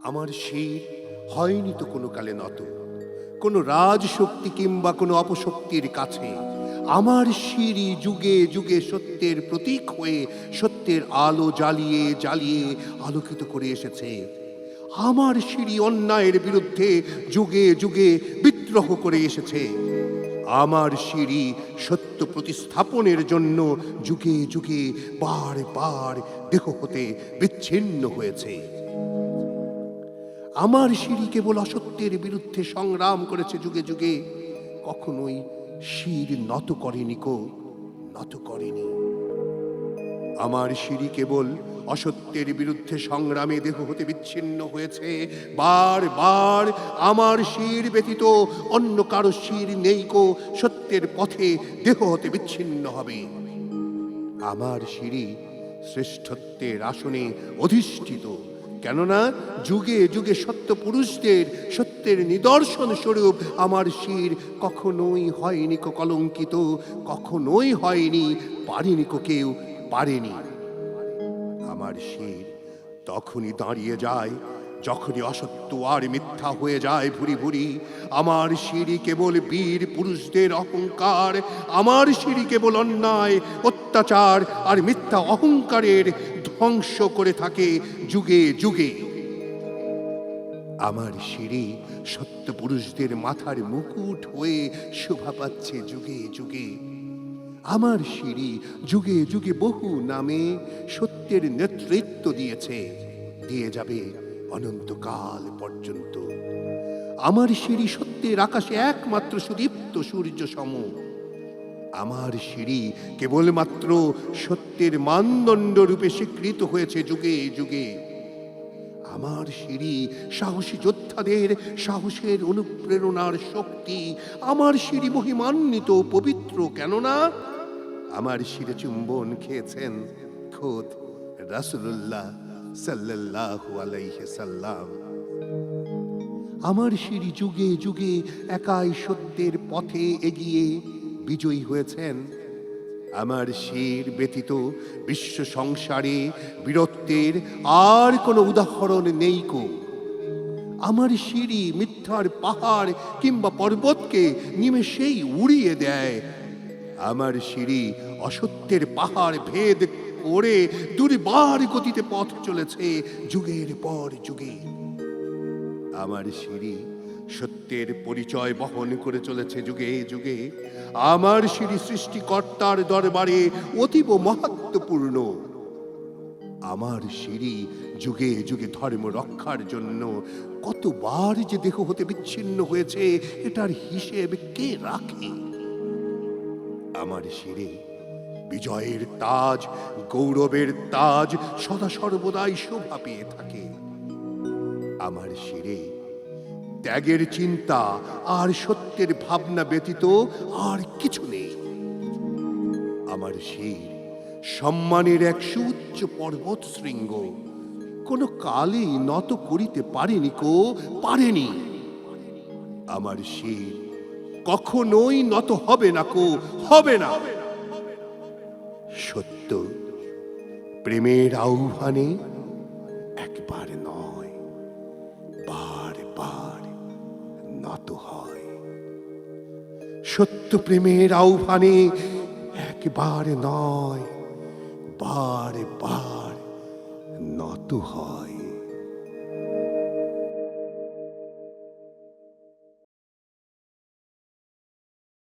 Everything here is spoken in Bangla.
আমার শির হয়নি তো কোনো কালে নত, কোনো রাজশক্তি কিংবা কোনো অপশক্তির কাছে। আমার শিরই যুগে যুগে সত্যের প্রতীক হয়ে সত্যের আলো জ্বালিয়ে জ্বালিয়ে আলোকিত করে এসেছে। আমার শিরই অন্যায়ের বিরুদ্ধে যুগে যুগে বিদ্রোহ করে এসেছে। আমার শিরই সত্য প্রতিস্থাপনের জন্য যুগে যুগে বার বার দেহ হতে বিচ্ছিন্ন হয়েছে। আমার শিরই কেবল অসত্যের বিরুদ্ধে সংগ্রাম করেছে যুগে যুগে, কখনোই শির নত করেনি কো, নত করেনি। আমার শিরই কেবল অসত্যের বিরুদ্ধে সংগ্রামে দেহ হতে বিচ্ছিন্ন হয়েছে। বার বার আমার শির ব্যতীত অন্য কারো শির নেই কো সত্যের পথে দেহ হতে বিচ্ছিন্ন হবে। আমার শিরই শ্রেষ্ঠত্বের আসনে অধিষ্ঠিত, কেননা যুগে যুগে সত্য পুরুষদের সত্যের নিদর্শন স্বরূপ আমার শির কখনোই হয়নি কো কলঙ্কিত, কখনোই হয়নি, পারেনি কো কেউ পারেনি। আমার শির তখনই দাঁড়িয়ে যায় যখনই অসত্য আর মিথ্যা হয়ে যায় ভুরি ভুরি। আমার শিরই কেবল বীর পুরুষদের অহংকার, আমার শিরই কেবল অন্যায় অত্যাচার আর মিথ্যা অহংকারের ধ্বংস করে থাকে যুগে যুগে। আমার শিরই সত্য পুরুষদের মাথার মুকুট হয়ে শোভা পাচ্ছে যুগে যুগে। আমার শিরই যুগে যুগে বহু নামে সত্যের নেতৃত্ব দিয়েছে, দিয়ে যাবে অনন্তকাল পর্যন্ত। আমার শিরই সত্যের আকাশে একমাত্র সুদীপ্ত সূর্য সম। আমার শিরই কেবলমাত্র সত্যের মানদণ্ড রূপে স্বীকৃত হয়েছে যুগে যুগে। আমার শিরই সাহসী যোদ্ধাদের সাহসের অনুপ্রেরণার শক্তি। আমার শিরই মহিমান্বিত পবিত্র, কেননা আমার শিরে চুম্বন খেয়েছেন খোদ রাসূলুল্লাহ সাল্লাল্লাহু আলাইহি সাল্লাম। আমার শিরই যুগে যুগে একাই সত্যের পথে এগিয়ে বিজয়ী হয়েছেন। আমার শির ব্যতীত বিশ্ব সংসারে বীরত্বের আর কোনো উদাহরণ নেই কো। আমার শিরই মিথ্যার পাহাড় কিংবা পর্বতকে নিমেষেই উড়িয়ে দেয়। আমার শিরই অসত্যের পাহাড় ভেদ করে দুর্বার গতিতে পথ চলেছে যুগের পর যুগে। আমার শিরই সত্যের পরিচয় বহন করে চলেছে যুগে যুগে। আমার শিরই সৃষ্টিকর্তার দরবারে অতীব মাহাত্ম্যপূর্ণ। আমার শিরই যুগে যুগে ধর্ম রক্ষার জন্য কতবার যে দেহ হতে বিচ্ছিন্ন হয়েছে এটার হিসেব কে রাখে। আমার শিরে বিজয়ের তাজ, গৌরবের তাজ সদা সর্বদাই শোভা পেয়ে থাকে। আমার শিরে ত্যাগের চিন্তা আর সত্যের ভাবনা ব্যতীত আর কিছু নেই। আমার শির সম্মানের এক সুউচ্চ পর্বত শৃঙ্গ, কোনো কালেই নত করিতে পারেনি কো, পারেনি। আমার শির কখনোই নত হবে না কো, হবে না। সত্য প্রেমের আহ্বানে একবার নয় বার বার নত হয়। সত্য প্রেমের আহ্বানে একবার নয় বার বার নত হয়।